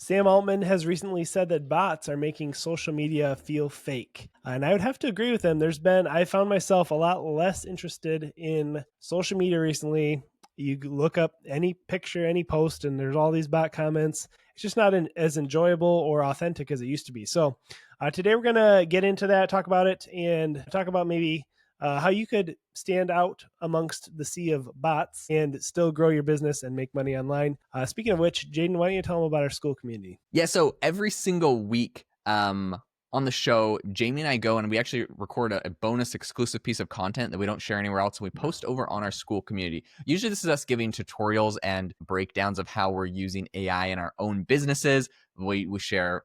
Sam Altman has recently said that bots are making social media feel fake. And I would have to agree with him. I found myself a lot less interested in social media recently. You look up any picture, any post, and there's all these bot comments. It's just not as enjoyable or authentic as it used to be. So today we're going to get into that, talk about it, and talk about maybe how you could stand out amongst the sea of bots and still grow your business and make money online. Speaking of which, Jaden, why don't you tell them about our school community? Yeah, so every single week on the show, Jamie and I go and we actually record a bonus exclusive piece of content that we don't share anywhere else, and we post over on our school community. Usually this is us giving tutorials and breakdowns of how we're using AI in our own businesses. We share,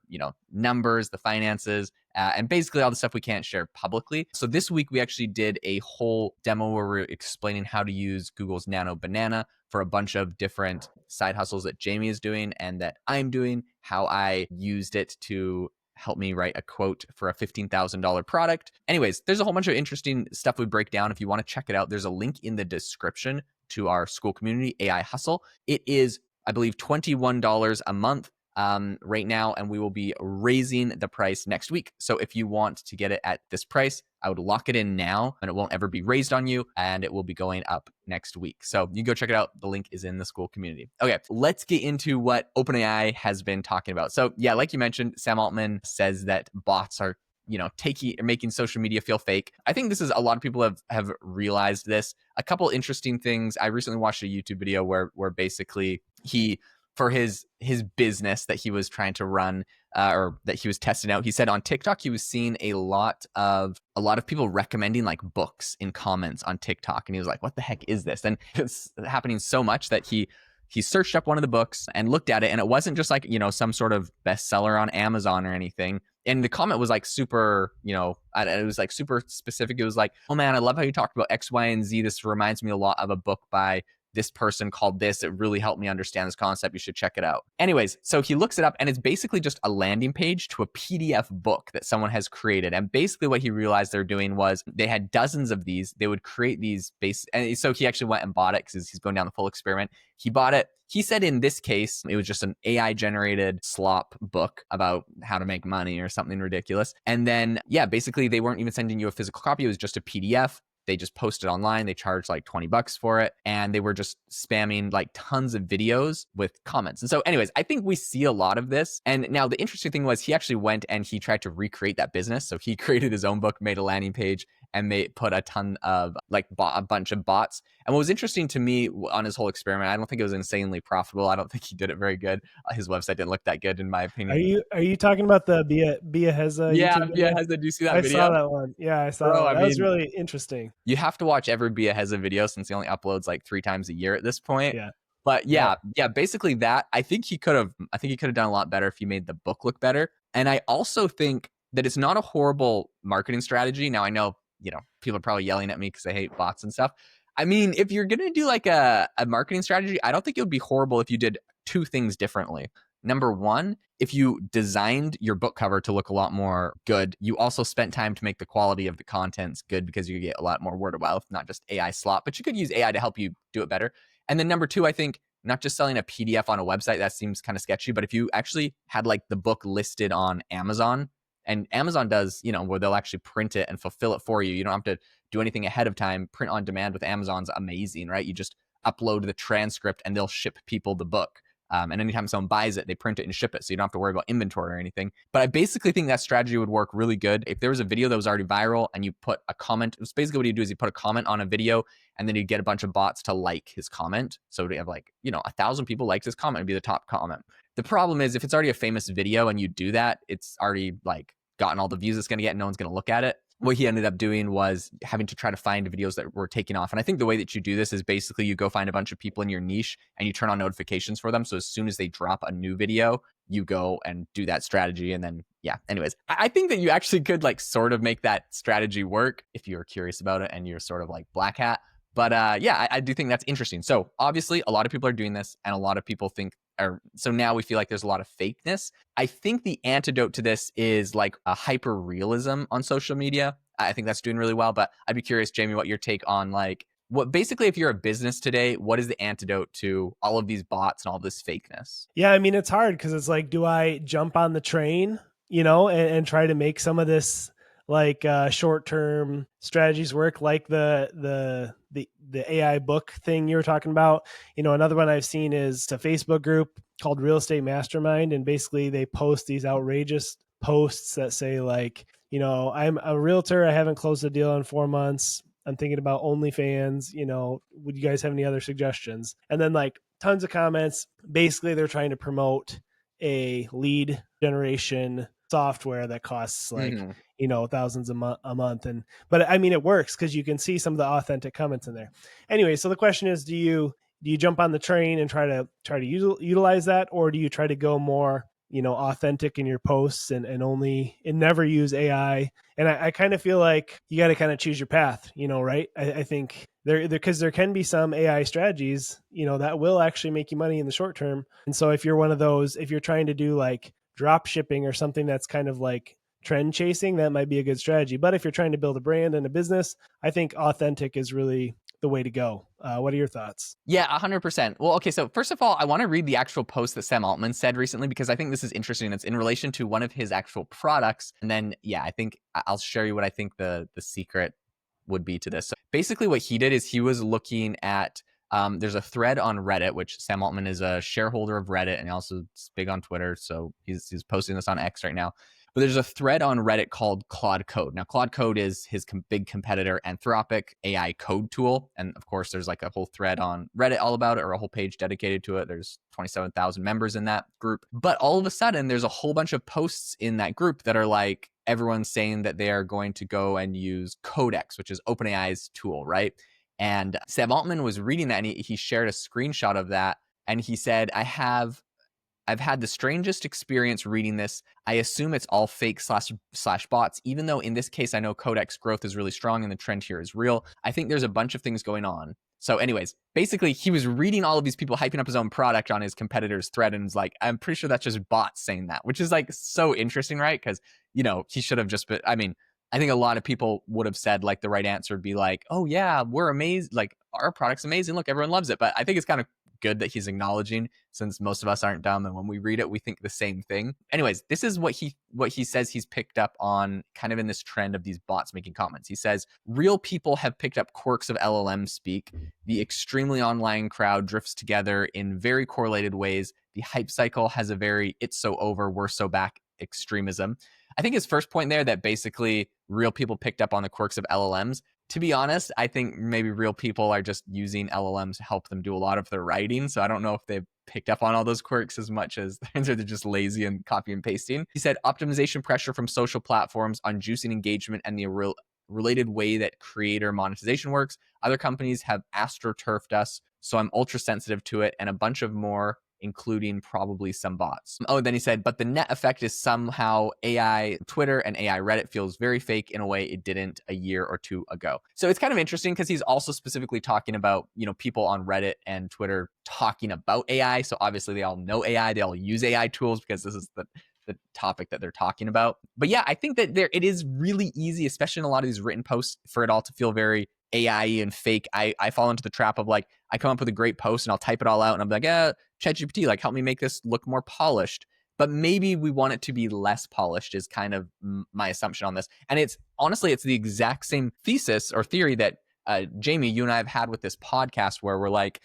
numbers, the finances, and basically all the stuff we can't share publicly. So this week we actually did a whole demo where we're explaining how to use Google's Nano Banana for a bunch of different side hustles that Jamie is doing and that I'm doing, how I used it to help me write a quote for a $15,000 product. Anyways, there's a whole bunch of interesting stuff we break down. If you want to check it out, there's a link in the description to our school community, AI Hustle. It is, I believe, $21 a month right now, and we will be raising the price next week. So if you want to get it at this price, I would lock it in now and it won't ever be raised on you, and it will be going up next week. So you can go check it out. The link is in the school community. Okay, let's get into what OpenAI has been talking about. So yeah, like you mentioned, Sam Altman says that bots are making social media feel fake. I think this is a lot of people have realized this. A couple interesting things. I recently watched a YouTube video where basically he, for his business that he was trying to run or that he was testing out, he said on TikTok he was seeing a lot of people recommending like books in comments on TikTok, and he was like, what the heck is this? And it's happening so much that he searched up one of the books and looked at it, and it wasn't just like, some sort of bestseller on Amazon or anything. And the comment was like super, it was like super specific. It was like, oh man, I love how you talked about X, Y, and Z. This reminds me a lot of a book by this person called this. It really helped me understand this concept. You should check it out. Anyways, so he looks it up, and it's basically just a landing page to a PDF book that someone has created. And basically what he realized they're doing was they had dozens of these. They would create these and so he actually went and bought it because he's going down the full experiment. He bought it. He said in this case, it was just an AI generated slop book about how to make money or something ridiculous. And then, yeah, basically they weren't even sending you a physical copy. It was just a PDF. They just posted online. They charged like $20 for it. And they were just spamming like tons of videos with comments. And so anyways, I think we see a lot of this. And now the interesting thing was he actually went and he tried to recreate that business. So he created his own book, made a landing page, and put a ton of a bunch of bots. And what was interesting to me on his whole experiment, I don't think it was insanely profitable. I don't think he did it very good. His website didn't look that good in my opinion. Are you talking about the Bia Heza Yeah, YouTube yeah. video? Did you see that I video? saw that one. Yeah, I saw Bro, that one. I That was mean, really interesting. you have to watch every Bia has a video since he only uploads like 3 times a year at this point. Yeah. But yeah, basically that. I think he could have done a lot better if he made the book look better. And I also think that it's not a horrible marketing strategy. Now I know, people are probably yelling at me because I hate bots and stuff. I mean, if you're going to do like a marketing strategy, I don't think it would be horrible if you did 2 things differently. Number one, if you designed your book cover to look a lot more good, you also spent time to make the quality of the contents good because you get a lot more word of mouth, not just AI slop, but you could use AI to help you do it better. And then number 2, I think not just selling a PDF on a website, that seems kind of sketchy, but if you actually had like the book listed on Amazon, and Amazon does, where they'll actually print it and fulfill it for you. You don't have to do anything ahead of time. Print on demand with Amazon's amazing, right? You just upload the transcript and they'll ship people the book. And anytime someone buys it, they print it and ship it. So you don't have to worry about inventory or anything. But I basically think that strategy would work really good. If there was a video that was already viral and you put a comment, it's basically what you do is you put a comment on a video and then you get a bunch of bots to like his comment. So to have 1,000 people liked his comment, it'd be the top comment. The problem is if it's already a famous video and you do that, it's already gotten all the views it's going to get and no one's going to look at it. What he ended up doing was having to try to find videos that were taking off. And I think the way that you do this is basically you go find a bunch of people in your niche and you turn on notifications for them. So as soon as they drop a new video, you go and do that strategy. And then, yeah, anyways, I think that you actually could sort of make that strategy work if you're curious about it and you're sort of black hat. But yeah, I do think that's interesting. So obviously a lot of people are doing this and a lot of people think, so now we feel like there's a lot of fakeness. I think the antidote to this is a hyper realism on social media. I think that's doing really well, but I'd be curious, Jamie, what your take on what basically, if you're a business today, what is the antidote to all of these bots and all this fakeness? Yeah, I mean, it's hard because it's like, do I jump on the train, and try to make some of this like short term strategies work, like the AI book thing you were talking about. Another one I've seen is a Facebook group called Real Estate Mastermind, and basically they post these outrageous posts that say like, I'm a realtor, I haven't closed a deal in 4 months. I'm thinking about OnlyFans. Would you guys have any other suggestions? And then like tons of comments. Basically, they're trying to promote a lead generation software that costs like Mm-hmm. thousands a month. And but I mean, it works because you can see some of the authentic comments in there. Anyway, so the question is, do you jump on the train and try to utilize that, or do you try to go more authentic in your posts and never use AI? And I kind of feel like you got to kind of choose your path, right? I think because there can be some AI strategies, that will actually make you money in the short term. And so if you're one of those, if you're trying to do like drop shipping or something that's kind of like trend chasing, that might be a good strategy. But if you're trying to build a brand and a business, I think authentic is really the way to go. What are your thoughts? Yeah, 100%. Well, okay, so first of all, I want to read the actual post that Sam Altman said recently because I think this is interesting. It's in relation to one of his actual products. And then, yeah, I think I'll share you what I think the secret would be to this. So basically, what he did is he was looking at there's a thread on Reddit, which Sam Altman is a shareholder of Reddit and also is big on Twitter. So he's posting this on X right now. But there's a thread on Reddit called Claude Code. Now, Claude Code is his big competitor, Anthropic AI code tool. And of course, there's like a whole thread on Reddit all about it, or a whole page dedicated to it. There's 27,000 members in that group. But all of a sudden, there's a whole bunch of posts in that group that are like, everyone's saying that they are going to go and use Codex, which is OpenAI's tool, right? And Sam Altman was reading that, and he shared a screenshot of that. And he said, I've had the strangest experience reading this. I assume it's all fake slash bots, even though in this case, I know Codex growth is really strong and the trend here is real. I think there's a bunch of things going on. So anyways, basically he was reading all of these people hyping up his own product on his competitor's thread and was like, I'm pretty sure that's just bots saying that, which is like so interesting, right? Because, he should have just been, I mean, I think a lot of people would have said like the right answer would be like, oh yeah, we're amazed. Like our product's amazing. Look, everyone loves it. But I think it's kind of good that he's acknowledging, since most of us aren't dumb and when we read it we think the same thing. Anyways, this is what he says he's picked up on kind of in this trend of these bots making comments. He says real people have picked up quirks of LLM speak. The extremely online crowd drifts together in very correlated ways. The hype cycle has a very it's so over, we're so back extremism. I think his first point there, that basically real people picked up on the quirks of LLMs. To be honest, I think maybe real people are just using LLMs to help them do a lot of their writing. So I don't know if they've picked up on all those quirks as much as they're just lazy and copy and pasting. He said optimization pressure from social platforms on juicing engagement and the related way that creator monetization works. Other companies have astroturfed us, so I'm ultra sensitive to it, and a bunch of more, including probably some bots. Oh, then he said, but the net effect is somehow AI Twitter and AI Reddit feels very fake in a way it didn't a year or two ago. So it's kind of interesting because he's also specifically talking about, people on Reddit and Twitter talking about AI. So obviously they all know AI, they all use AI tools because this is the topic that they're talking about. But yeah, I think that it is really easy, especially in a lot of these written posts, for it all to feel very AI and fake. I fall into the trap of like, I come up with a great post and I'll type it all out and I'm like, ChatGPT, like help me make this look more polished. But maybe we want it to be less polished is kind of my assumption on this. And it's honestly, it's the exact same thesis or theory that Jamie, you and I have had with this podcast, where we're like,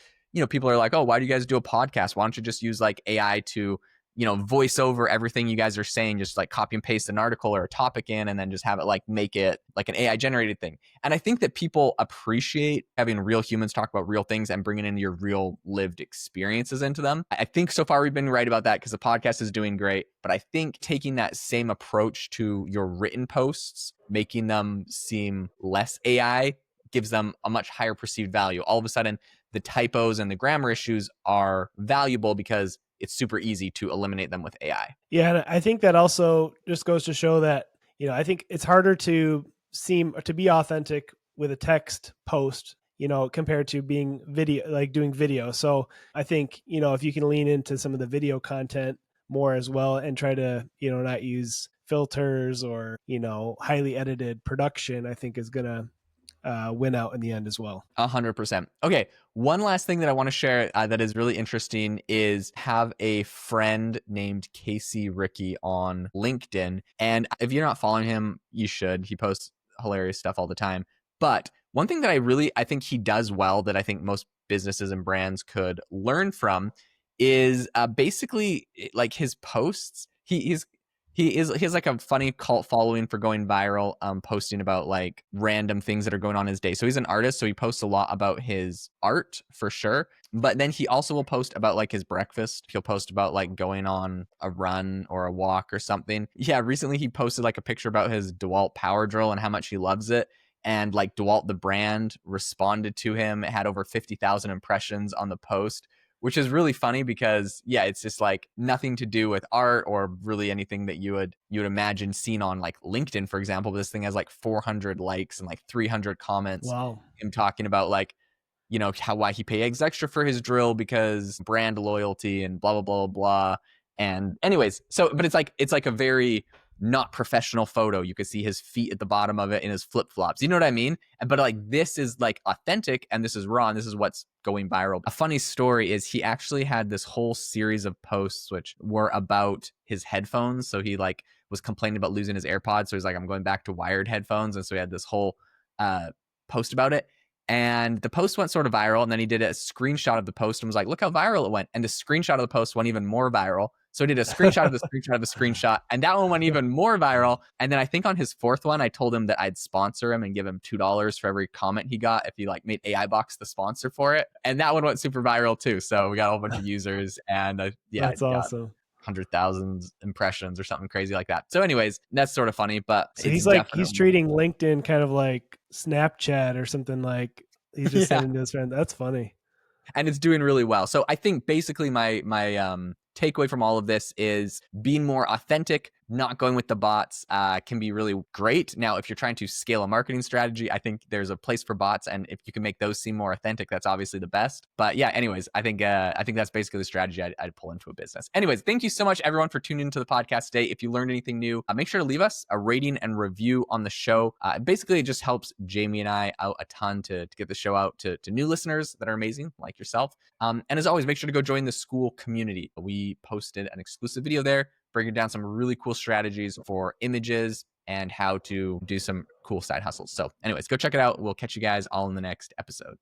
people are like, oh, why do you guys do a podcast? Why don't you just use like AI to voice over everything you guys are saying, just like copy and paste an article or a topic in, and then just have it like make it like an AI generated thing. And I think that people appreciate having real humans talk about real things and bringing in your real lived experiences into them. I think so far we've been right about that because the podcast is doing great. But I think taking that same approach to your written posts, making them seem less AI, gives them a much higher perceived value. All of a sudden, the typos and the grammar issues are valuable because it's super easy to eliminate them with AI. Yeah, and I think that also just goes to show that, I think it's harder to be authentic with a text post, compared to being video, like doing video. So I think, if you can lean into some of the video content more as well and try to, not use filters or, highly edited production, I think is going to win out in the end as well. 100%. Okay, one last thing that I want to share that is really interesting is have a friend named Casey Ricky on LinkedIn. And if you're not following him, you should. He posts hilarious stuff all the time. But one thing that I think he does well that I think most businesses and brands could learn from is basically like his posts. He has like a funny cult following for going viral, posting about like random things that are going on in his day. So he's an artist, so he posts a lot about his art for sure. But then he also will post about like his breakfast. He'll post about like going on a run or a walk or something. Yeah, recently he posted like a picture about his DeWalt power drill and how much he loves it. And like DeWalt, the brand, responded to him. It had over 50,000 impressions on the post, which is really funny because yeah, it's just like nothing to do with art or really anything that you would imagine seen on like LinkedIn, for example. But this thing has like 400 likes and like 300 comments. Wow. Him talking about like, you know, how why he pays extra for his drill because brand loyalty and blah blah blah blah. And anyways, so but it's like a very not professional photo. You could see his feet at the bottom of it in his flip flops. You know what I mean? But like this is like authentic and this is raw and this is what's going viral. A funny story is he actually had this whole series of posts which were about his headphones. So he like was complaining about losing his AirPods. So he's like, I'm going back to wired headphones. And so he had this whole post about it. And the post went sort of viral. And then he did a screenshot of the post and was like, look how viral it went. And the screenshot of the post went even more viral. So he did a screenshot of the screenshot of the screenshot. And that one went even more viral. And then I think on his fourth one, I told him that I'd sponsor him and give him $2 for every comment he got if he like made AI Box the sponsor for it. And that one went super viral too. So we got a whole bunch of users and yeah, That's it got awesome. 100,000 impressions or something crazy like that. So anyways, that's sort of funny, but So it's he's definitely treating LinkedIn kind of like Snapchat or something, like he's just yeah. sending to his friend. That's funny. And it's doing really well. So I think basically my takeaway from all of this is being more authentic, not going with the bots can be really great. Now, if you're trying to scale a marketing strategy, I think there's a place for bots, and if you can make those seem more authentic, that's obviously the best. But yeah, anyways, I think that's basically the strategy I'd pull into a business. Anyways, thank you so much everyone for tuning into the podcast today. If you learned anything new, make sure to leave us a rating and review on the show. Basically, it just helps Jamie and I out a ton to get the show out to new listeners that are amazing like yourself. And as always, make sure to go join the school community. We posted an exclusive video there breaking down some really cool strategies for images and how to do some cool side hustles. So anyways, go check it out. We'll catch you guys all in the next episode.